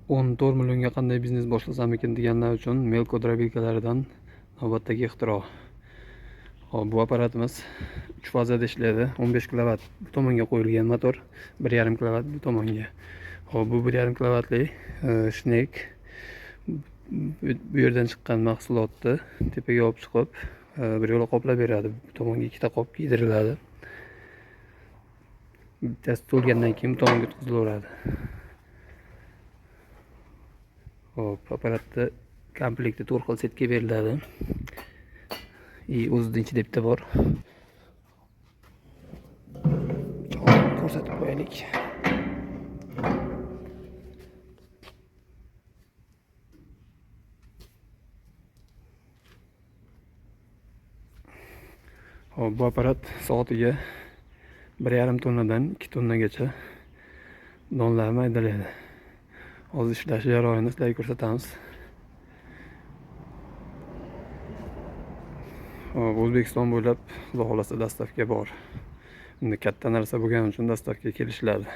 14 millionga qanday biznes boshlasam ekan deganlar uchun Melco drobilkalaridan navbatdagi ixtiro. Hop, bu apparatimiz 3 fazada ishlaydi. 15 kW bu tomonga qo'yilgan motor, 1,5 kW bu tomonga. Hop, bu 1,5 kWli Schneck. Bu yerdan chiqqan mahsulotni tepaga olib chiqib, bir yo'la qoplab beradi. Bu tomonga ikkita qop kiydiriladi. Bittasi to'lgandan keyin bu tomonga o'tkazilaveradi. Hop, apparatda komplekti 4 xil setga beriladi. O'zida ichida bitta bor. Ko'rsatib qo'yaylik. Hop, bu apparat soatiga 1,5 tonnadan 2 tonnagacha donlarni maydalaydi. Hozir ishlash jarayonini sizlarga ko'rsatamiz. Hop, O'zbekiston bo'ylab xudo xolasa dastavka bor. Endi katta narsa bo'lgani uchun dastavka kelishiladi.